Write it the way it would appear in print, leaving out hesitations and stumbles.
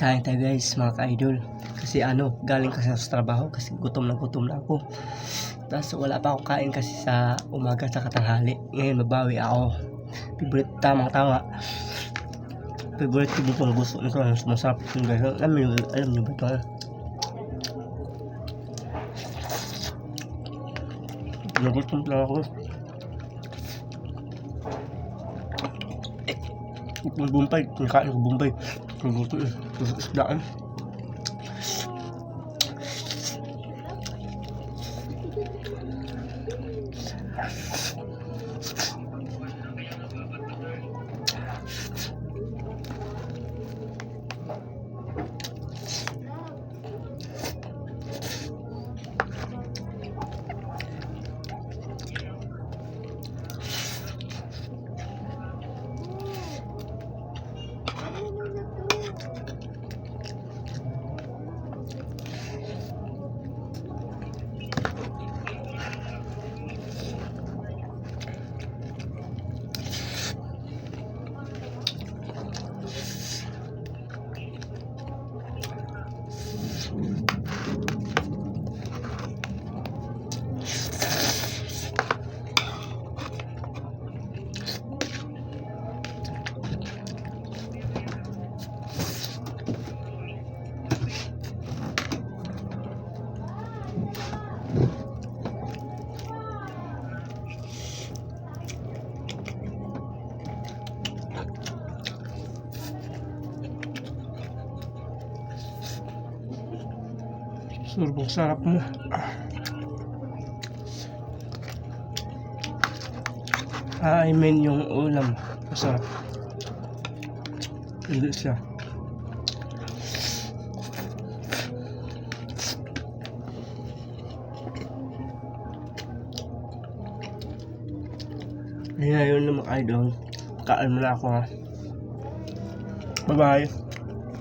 Kain tayo guys mga ka-idol. Kasi galing kasi sa trabaho kasi gutom na ako. Tapos wala pa ako kain kasi sa umaga sa katanghali. Ngayon mabawi ako. Favorite, tama. Favorite ko itong gusto nito. Masarap yung guys. Alam nyo ba ito? Nagutom lang ako. Yung bumpay, kain ko bumpay. Nagutom eh. Isdaan. Sobrang sarap mo. I mean yung ulam. Masarap. Hindi siya. Ngayon na mga idol. Kain mo na ako ha. Bye bye.